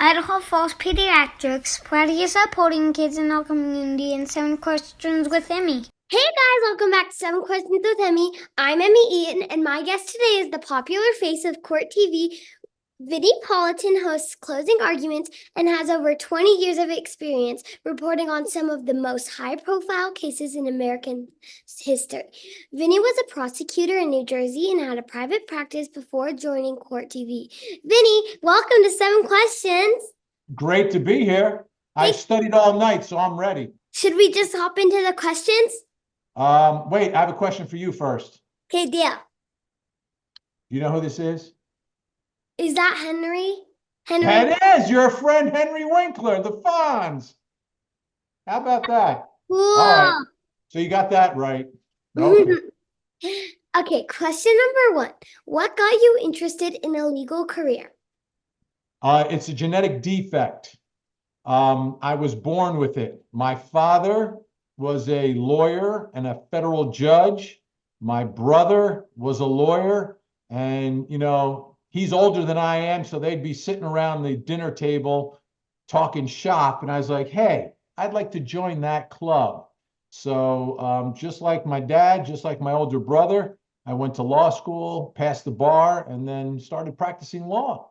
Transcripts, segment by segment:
Idaho Falls Pediatrics, proudly supporting kids in our community in 7 Questions with Emmy. Hey guys, welcome back to 7 Questions with Emmy. I'm Emmy Eaton, and my guest today is the popular face of court TV. Vinnie Politan hosts closing arguments and has over 20 years of experience reporting on some of the most high-profile cases in American history. Vinnie was a prosecutor in New Jersey and had a private practice before joining court TV. Vinnie, welcome to 7 Questions. Great to be here. I studied all night, so I'm ready. Should we just hop into the questions? Wait, I have a question for you first. Okay, deal. You know who this is? Is that Henry? That is your friend Henry Winkler, the Fonz. How about that? Cool. All right. So you got that right. Okay. Okay, question number 1. What got you interested in a legal career? It's a genetic defect. I was born with it. My father was a lawyer and a federal judge. My brother was a lawyer, and he's older than I am, so they'd be sitting around the dinner table talking shop, and I was like, hey, I'd like to join that club. So just like my dad, just like my older brother, I went to law school, passed the bar, and then started practicing law.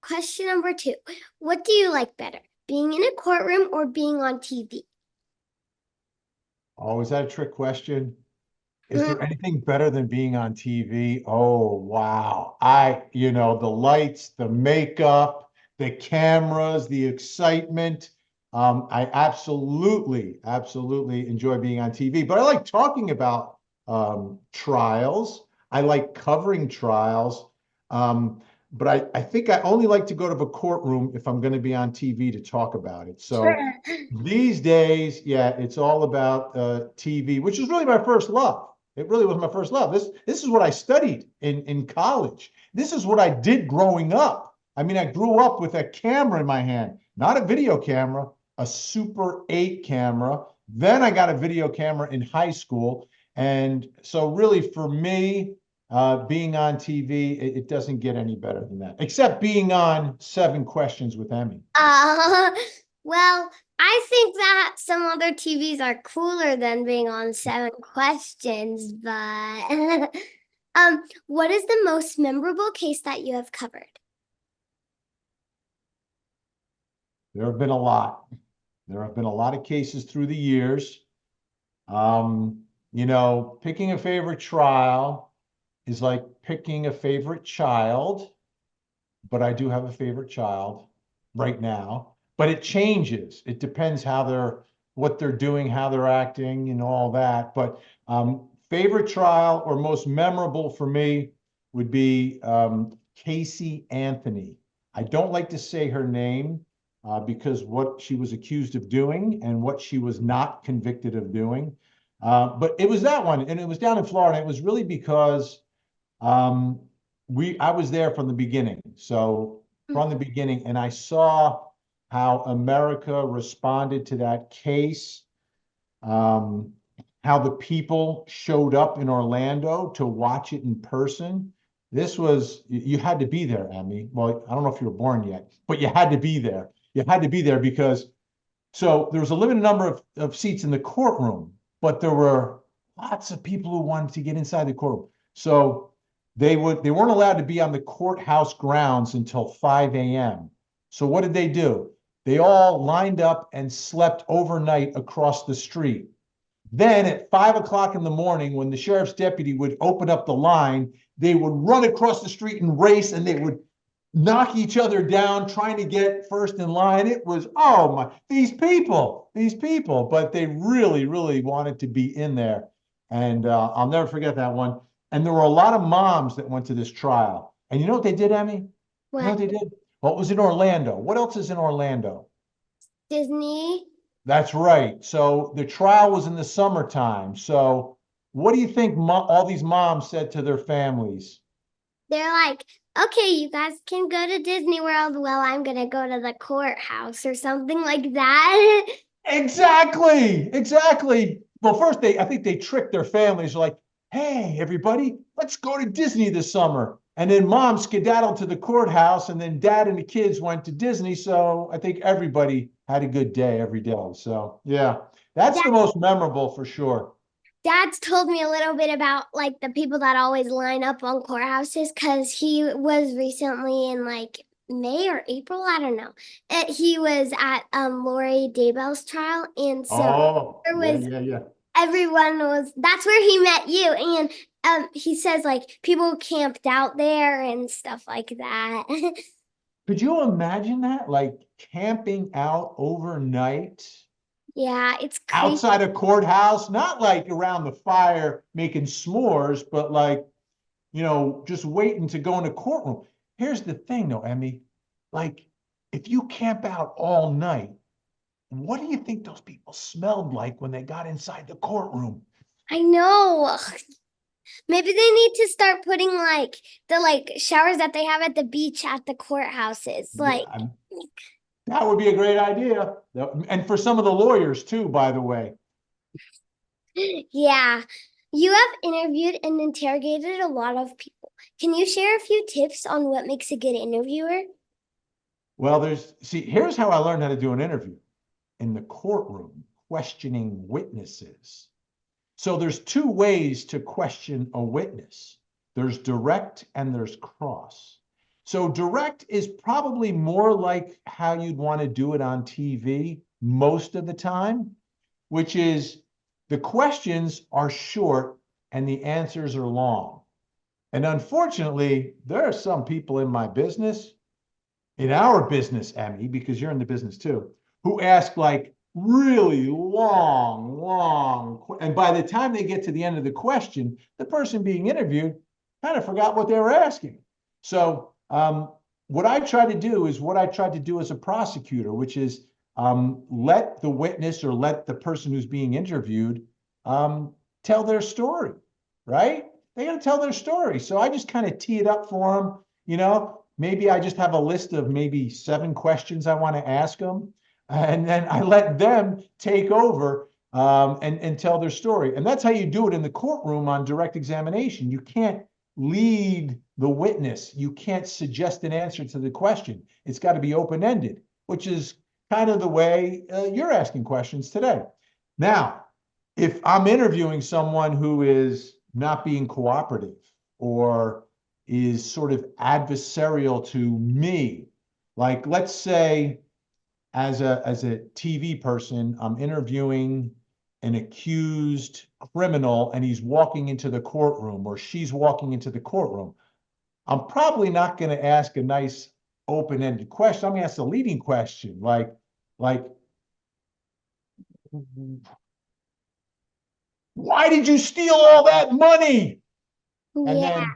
Question number 2. What do you like better, being in a courtroom or being on TV? Oh, is that a trick question? Is there anything better than being on TV? Oh, wow. The lights, the makeup, the cameras, the excitement. I absolutely enjoy being on TV, but I like talking about trials. I like covering trials. But I think I only like to go to the courtroom if I'm going to be on TV to talk about it. So these days, yeah, it's all about TV, which is really my first love. It really was my first love. This is what I studied in college. This is what I did growing up. I mean, I grew up with a camera in my hand, not a video camera, a Super 8 camera. Then I got a video camera in high school. And so really for me, being on TV, it doesn't get any better than that, except being on 7 Questions with Emmy. Well, I think that some other TVs are cooler than being on 7 Questions, but what is the most memorable case that you have covered? There have been a lot. There have been a lot of cases through the years. Picking a favorite trial is like picking a favorite child, but I do have a favorite child right now. But it changes. It depends what they're doing, how they're acting, all that. But favorite trial or most memorable for me would be Casey Anthony. I don't like to say her name because what she was accused of doing and what she was not convicted of doing. But it was that one, and it was down in Florida. It was really because I was there from the beginning. So from the beginning, and I saw how America responded to that case, how the people showed up in Orlando to watch it in person. You had to be there, Emmy. Well, I don't know if you were born yet, but you had to be there. You had to be there because, so there was a limited number of seats in the courtroom, but there were lots of people who wanted to get inside the courtroom. So they weren't allowed to be on the courthouse grounds until 5 a.m. So what did they do? They all lined up and slept overnight across the street. Then at 5 o'clock in the morning, when the sheriff's deputy would open up the line, they would run across the street and race, and they would knock each other down, trying to get first in line. It was, oh my, these people, but they really, really wanted to be in there. And I'll never forget that one. And there were a lot of moms that went to this trial. And you know what they did, Emmy? What? You know what they did? Well, it was in Orlando. What else is in Orlando? Disney. That's right. So the trial was in the summertime. So what do you think all these moms said to their families? They're like, okay, you guys can go to Disney World. Well, I'm going to go to the courthouse or something like that. Exactly. Well, first, I think they tricked their families like, hey, everybody, let's go to Disney this summer. And then mom skedaddled to the courthouse, and then dad and the kids went to Disney. So I think everybody had a good day every day. So yeah, that's the most memorable for sure. Dad's told me a little bit about like the people that always line up on courthouses because he was recently in like May or April, I don't know. He was at Lori Daybell's trial, and so there was Yeah. everyone was that's where he met you, and he says like people camped out there and stuff like that. Could you imagine that? Like camping out overnight Yeah, it's crazy. outside a courthouse, not like around the fire making s'mores, but like, just waiting to go in the courtroom. Here's the thing though, Emmy, like if you camp out all night, what do you think those people smelled like when they got inside the courtroom? I know. Maybe they need to start putting like the showers that they have at the beach at the courthouses. Like That would be a great idea. And for some of the lawyers too, by the way. yeah. You have interviewed and interrogated a lot of people. Can you share a few tips on what makes a good interviewer? Well, here's how I learned how to do an interview in the courtroom, questioning witnesses. So there's two ways to question a witness. There's direct and there's cross. So direct is probably more like how you'd want to do it on TV most of the time, which is the questions are short and the answers are long. And unfortunately, there are some people in my business, in our business, Emmy, because you're in the business too, who ask like really long, and by the time they get to the end of the question, the person being interviewed kind of forgot what they were asking. So what I try to do is what I tried to do as a prosecutor, which is let the witness or let the person who's being interviewed tell their story, right? They got to tell their story. So I just kind of tee it up for them, maybe I just have a list of maybe 7 questions I want to ask them. And then I let them take over and tell their story. And that's how you do it in the courtroom on direct examination. You can't lead the witness. You can't suggest an answer to the question. It's got to be open-ended, which is kind of the way you're asking questions today. Now, if I'm interviewing someone who is not being cooperative or is sort of adversarial to me, like let's say as a TV person, I'm interviewing an accused criminal and he's walking into the courtroom or she's walking into the courtroom. I'm probably not going to ask a nice open-ended question. I'm going to ask a leading question like, why did you steal all that money? And then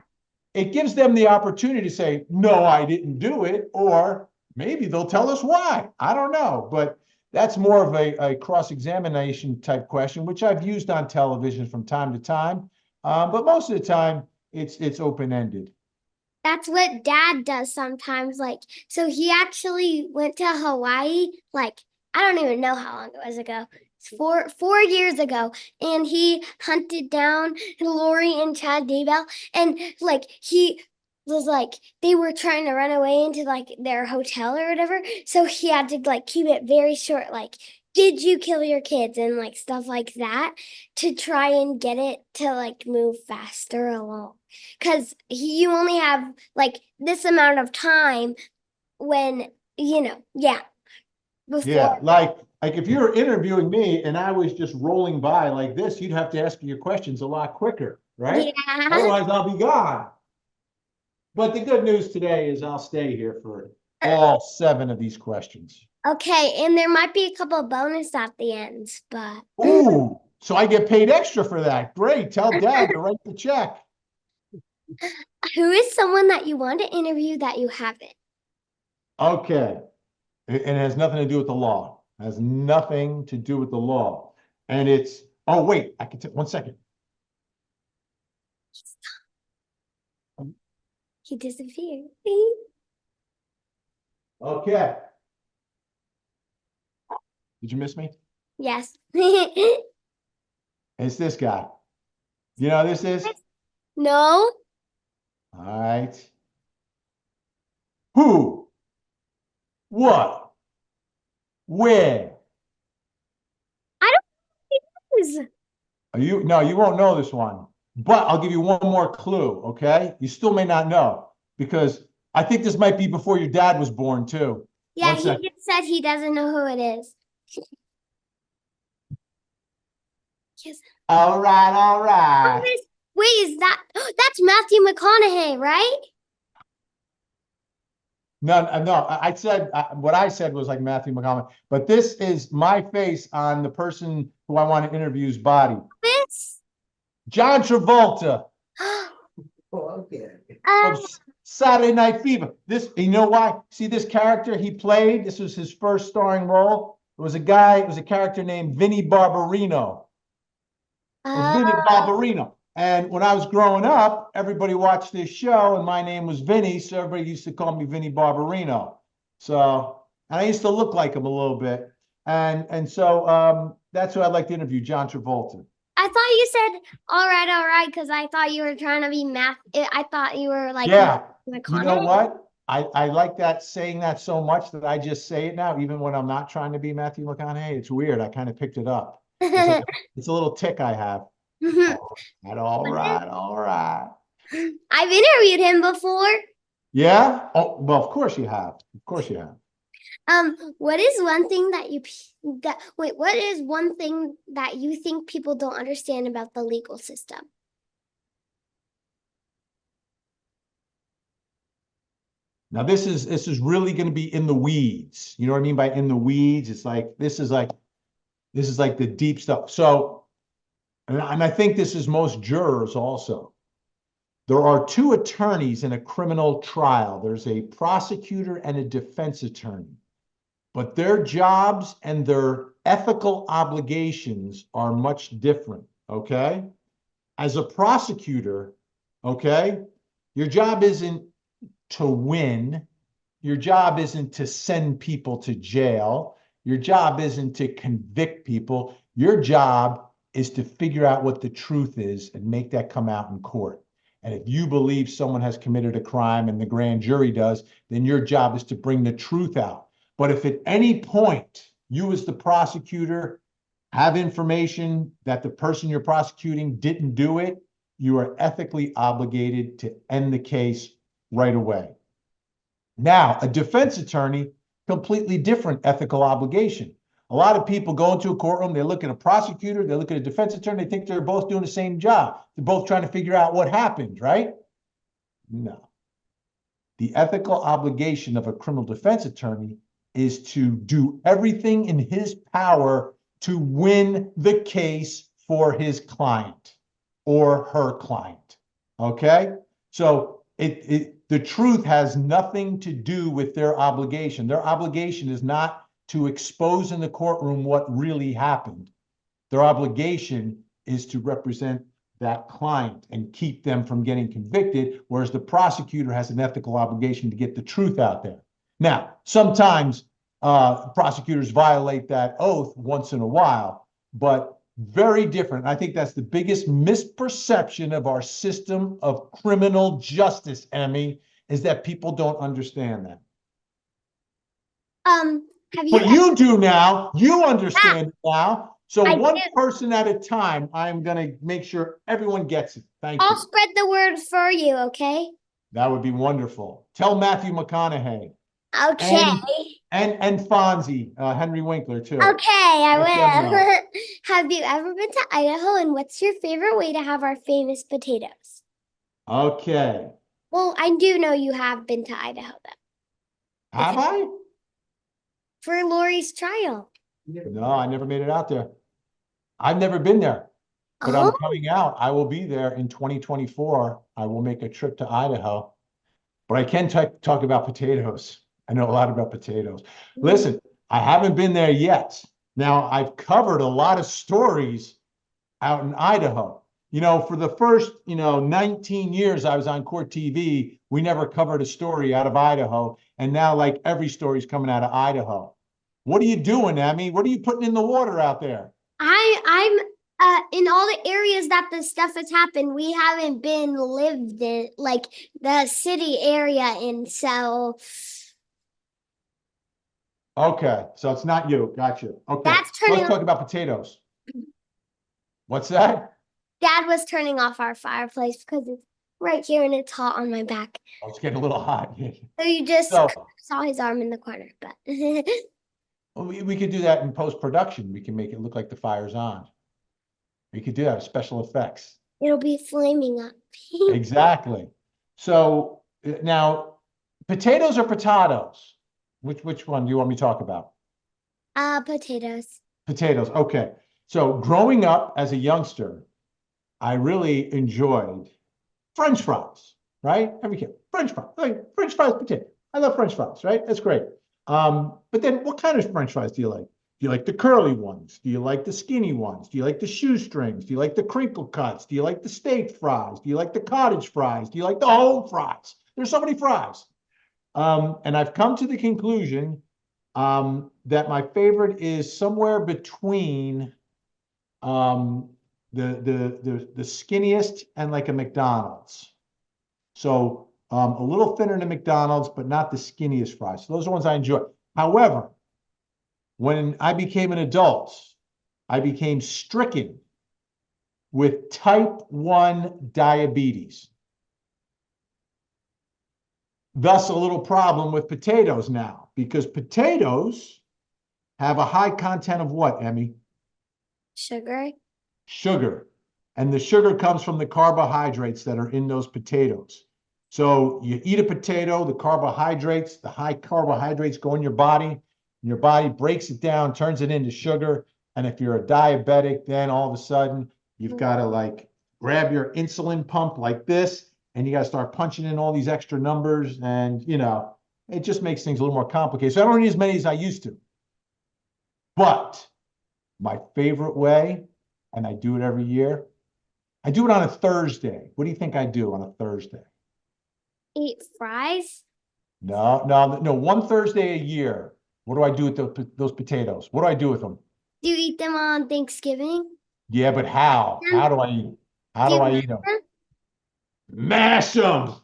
it gives them the opportunity to say, no, I didn't do it. Or maybe they'll tell us why. I don't know. But that's more of a cross-examination type question, which I've used on television from time to time. But most of the time, it's open-ended. That's what Dad does sometimes. Like, so he actually went to Hawaii, like, I don't even know how long it was ago. It's four years ago. And he hunted down Lori and Chad Daybell. And like he was like they were trying to run away into like their hotel or whatever. So he had to like keep it very short, like, did you kill your kids and like stuff like that to try and get it to like move faster along. Because you only have like this amount of time when, before. Yeah, like if you were interviewing me and I was just rolling by like this, you'd have to ask your questions a lot quicker, right? Yeah. Otherwise, I'll be gone. But the good news today is I'll stay here for all 7 of these questions. Okay, and there might be a couple of bonus at the end, but. Ooh, so I get paid extra for that. Great. Tell Dad to write the check. Who is someone that you want to interview that you haven't? Okay. And it has nothing to do with the law. It has nothing to do with the law. And oh, wait, I can take 1 second. He disappeared. Okay. Did you miss me? Yes. It's this guy. You know who this is? No. All right. Who? What? Where? I don't know. Are you? No, you won't know this one. But I'll give you one more clue, okay? You still may not know because I think this might be before your dad was born too. Yeah, One he sec. just said he doesn't know who it is. Yes. All right, all right. Wait, is that that's Matthew McConaughey, right? No, no. I said what I said was like Matthew McConaughey, but this is my face on the person who I want to interview's body. This? John Travolta Okay. from Saturday Night Fever. This, you know why? See this character he played? This was his first starring role. It was a character named Vinnie Barbarino. It was Vinnie Barbarino. And when I was growing up, everybody watched this show, and my name was Vinny, so everybody used to call me Vinnie Barbarino. So, and I used to look like him a little bit, and so that's who I'd like to interview, John Travolta. I thought you said all right, because I thought you were trying to be math. I thought you were like Yeah, McConaughey. you know what? I like that, saying that so much that I just say it now, even when I'm not trying to be Matthew McConaughey. It's weird. I kind of picked it up. It's a little tick I have. All right, all right. I've interviewed him before. Yeah? Oh, well, of course you have. Of course you have. What is one thing what is one thing that you think people don't understand about the legal system? Now this is really going to be in the weeds. You know what I mean by in the weeds? It's like this is like the deep stuff. So, and I think this is most jurors also. There are two attorneys in a criminal trial. There's a prosecutor and a defense attorney, but their jobs and their ethical obligations are much different. Okay. As a prosecutor, okay, your job isn't to win. Your job isn't to send people to jail. Your job isn't to convict people. Your job is to figure out what the truth is and make that come out in court. And if you believe someone has committed a crime and the grand jury does, then your job is to bring the truth out. But if at any point you as the prosecutor have information that the person you're prosecuting didn't do it, you are ethically obligated to end the case right away. Now, a defense attorney, completely different ethical obligation. A lot of people go into a courtroom, they look at a prosecutor, they look at a defense attorney, they think they're both doing the same job. They're both trying to figure out what happened, right? No. The ethical obligation of a criminal defense attorney is to do everything in his power to win the case for his client or her client. Okay? So the truth has nothing to do with their obligation. Their obligation is not to expose in the courtroom what really happened. Their obligation is to represent that client and keep them from getting convicted, whereas the prosecutor has an ethical obligation to get the truth out there. Now, sometimes prosecutors violate that oath once in a while, but very different. I think that's the biggest misperception of our system of criminal justice, Emmy, is that people don't understand that. But you do now. You understand it now. So one person at a time, I'm going to make sure everyone gets it. Thank you. I'll spread the word for you, okay? That would be wonderful. Tell Matthew McConaughey. Okay. And Fonzie, Henry Winkler, too. Okay, I Let them will. Have you ever been to Idaho, and what's your favorite way to have our famous potatoes? Okay. Well, I do know you have been to Idaho, though. Have I? For Lori's trial. No, I never made it out there. I've never been there, but I'm coming out. I will be there in 2024. I will make a trip to Idaho, but I can talk about potatoes. I know a lot about potatoes. Listen, I haven't been there yet. Now, I've covered a lot of stories out in Idaho. You know, for the first, 19 years I was on Court TV, we never covered a story out of Idaho. And now, like, every story's coming out of Idaho. What are you doing, Emmy? What are you putting in the water out there? In all the areas that the stuff has happened, we haven't been lived in, like the city area, and so Okay, so it's not you. Gotcha. Okay, that's so turning let's talk about potatoes. What's that? Dad was turning off our fireplace because it's right here and it's hot on my back. Oh, it's getting a little hot. So you just So saw his arm in the corner, but well, we could do that in post-production. We can make it look like the fire's on. We could do that with special effects. it'll be flaming up. Exactly. So now, potatoes or potatoes? Which one do you want me to talk about? Potatoes. Potatoes. Okay. So growing up as a youngster, I really enjoyed French fries, right? Every kid, French fries, like French fries, potato. I love French fries, right? That's great. But then what kind of French fries do you like? Do you like the curly ones? Do you like the skinny ones? Do you like the shoestrings? Do you like the crinkle cuts? Do you like the steak fries? Do you like the cottage fries? Do you like the home fries? There's so many fries. And I've come to the conclusion that my favorite is somewhere between the skinniest and like a McDonald's. So a little thinner than McDonald's, but not the skinniest fries. So those are ones I enjoy. However, when I became an adult, I became stricken with type 1 diabetes. Thus, a little problem with potatoes now, because potatoes have a high content of what, Emmy? Sugar. Sugar. And the sugar comes from the carbohydrates that are in those potatoes. So you eat a potato, the carbohydrates, the high carbohydrates go in your body, and your body breaks it down, turns it into sugar. And if you're a diabetic, then all of a sudden you've got to like grab your insulin pump like this, and you got to start punching in all these extra numbers. And, you know, it just makes things a little more complicated. So I don't eat as many as I used to. But my favorite way, and I do it every year, I do it on a Thursday. What do you think I do on a Thursday? Eat fries. No, one Thursday a year. What do I do with those potatoes? What do I do with them? Do you eat them on Thanksgiving? Yeah, but how? How do I eat? How do I eat them? Mash them.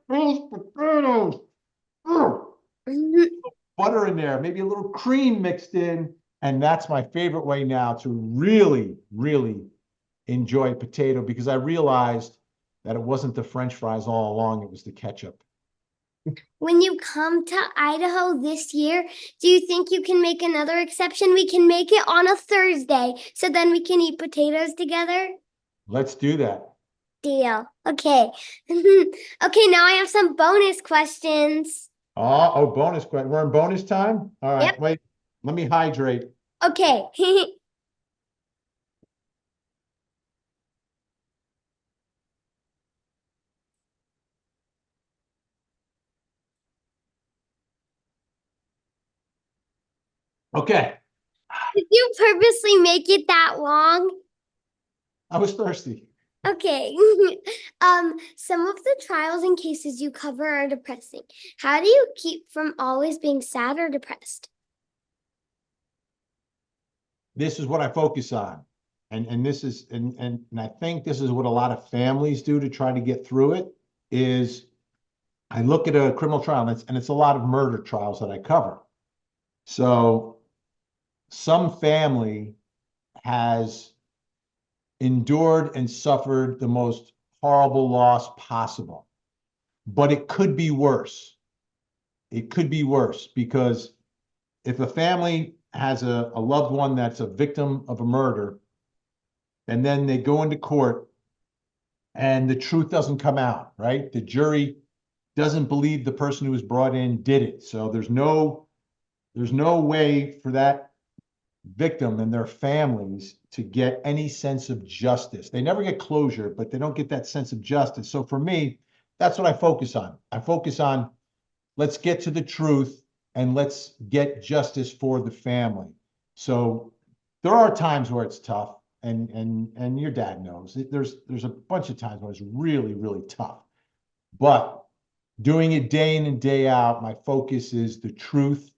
Potatoes. Butter in there, maybe a little cream mixed in. And that's my favorite way now to really, really enjoy potato, because I realized that it wasn't the French fries all along, it was the ketchup. When you come to Idaho this year, do you think you can make another exception? We can make it on a Thursday, so then we can eat potatoes together. Let's do that. Deal. Okay. Okay, now I have some bonus questions. Oh, bonus question. We're in bonus time? All right, Yep. wait. Let me hydrate. Okay. Okay. Did you purposely make it that long? I was thirsty. Okay. Some of the trials and cases you cover are depressing. How do you keep from always being sad or depressed? This is what I focus on. And this is, and I think this is what a lot of families do to try to get through it, is I look at a criminal trial, and it's a lot of murder trials that I cover. So some family has endured and suffered the most horrible loss possible, but it could be worse. It could be worse, because if a family has a loved one that's a victim of a murder, and then they go into court and the truth doesn't come out, right? The jury doesn't believe the person who was brought in did it. So there's no way for that victim and their families to get any sense of justice. They never get closure, but they don't get that sense of justice. So for me, that's what I focus on. I focus on, let's get to the truth and let's get justice for the family. So there are times where it's tough, and your dad knows there's a bunch of times where it's really, really tough. But doing it day in and day out, my focus is the truth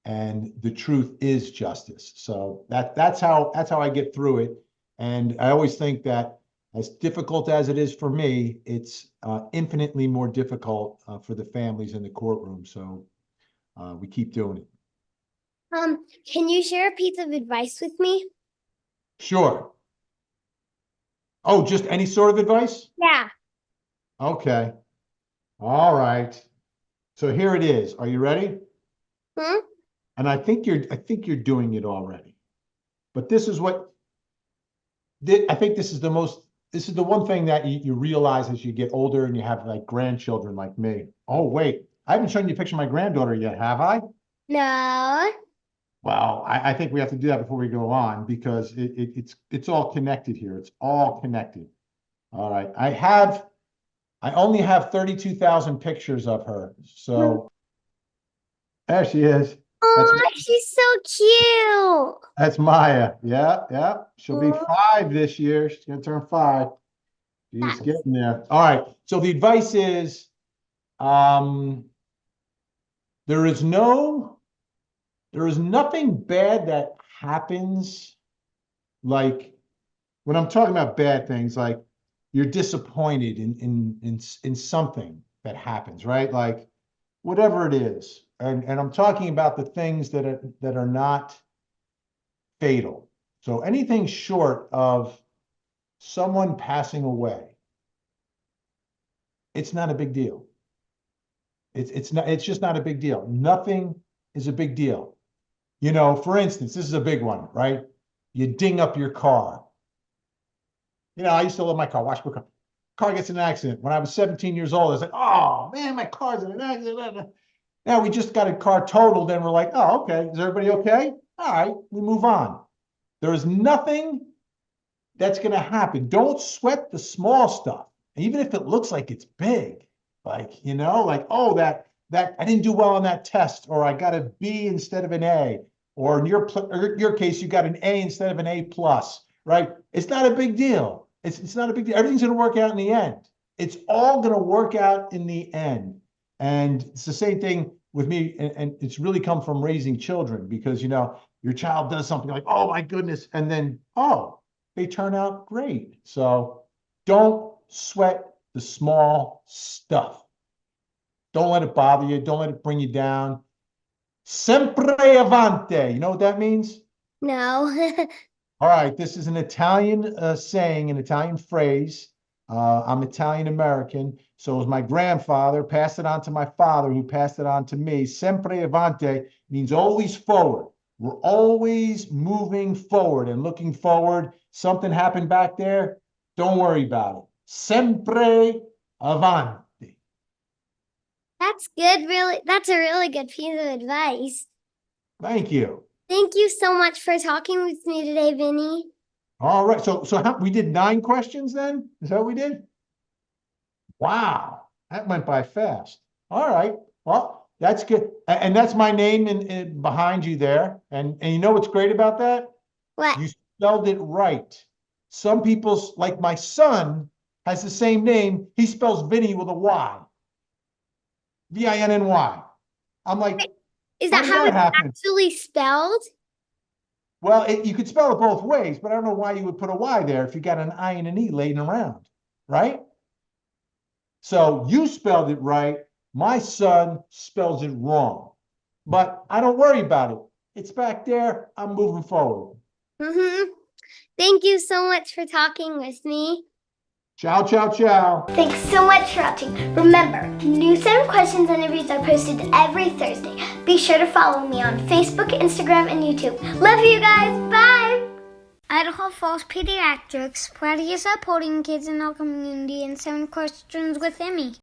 and the truth is justice. So that's how I get through it. And I always think that as difficult as it is for me, it's infinitely more difficult for the families in the courtroom. So we keep doing it. Can you share a piece of advice with me? Sure. Oh, just any sort of advice? Yeah. Okay. All right. So here it is. Are you ready? Hmm? And I think you're doing it already. But this is what I think this is the one thing that you realize as you get older and you have like grandchildren like me. Oh, wait, I haven't shown you a picture of my granddaughter yet, have I? No. Well, I think we have to do that before we go on because it's all connected here. It's all connected. All right. I only have 32,000 pictures of her. So there she is. Oh, she's so cute. That's Maya. Yeah. She'll be Oh. 5 this year. She's gonna turn 5. She's That's- getting there. All right. So the advice is, there is nothing bad that happens. Like when I'm talking about bad things, like you're disappointed in something that happens, right? Like whatever it is. And I'm talking about the things that are not fatal. So anything short of someone passing away, it's not a big deal. It's just not a big deal. Nothing is a big deal. You know, for instance, this is a big one, right? You ding up your car. You know, I used to love my car. Watch my car. Car gets in an accident. When I was 17 years old, I was like, oh man, my car's in an accident. Now we just got a car totaled and we're like, oh, okay. Is everybody okay? All right, we move on. There is nothing that's going to happen. Don't sweat the small stuff. Even if it looks like it's big, like, you know, like, oh, that I didn't do well on that test, or I got a B instead of an A, or in your case, you got an A instead of an A plus, right? It's not a big deal. It's not a big deal. Everything's going to work out in the end. It's all going to work out in the end. And it's the same thing with me. And it's really come from raising children because, you know, your child does something like, oh my goodness. And then, oh, they turn out great. So don't sweat the small stuff. Don't let it bother you. Don't let it bring you down. Sempre avanti. You know what that means? No. All right. This is an Italian saying, an Italian phrase. I'm Italian American. So as my grandfather passed it on to my father, who passed it on to me. Sempre avanti means always forward. We're always moving forward and looking forward. Something happened back there. Don't worry about it. Sempre avanti. That's good. Really, that's a really good piece of advice. Thank you. Thank you so much for talking with me today, Vinny. All right. So we did 9 questions then? Is that what we did? Wow. That went by fast. All right. Well, that's good. And that's my name in behind you there. And you know what's great about that? What? You spelled it right. Some people, like my son, has the same name. He spells Vinny with a Y. Vinny. I'm like, Is how that did how that it's happen? actually spelled? Well, you could spell it both ways, but I don't know why you would put a Y there if you got an I and an E laying around, right? So you spelled it right. My son spells it wrong. But I don't worry about it. It's back there. I'm moving forward. Mm-hmm. Thank you so much for talking with me. Ciao, ciao, ciao. Thanks so much for watching. Remember, new 7 questions and interviews are posted every Thursday. Be sure to follow me on Facebook, Instagram, and YouTube. Love you guys. Bye. Idaho Falls Pediatrics, proudly supporting kids in our community, and 7 questions with Emmy.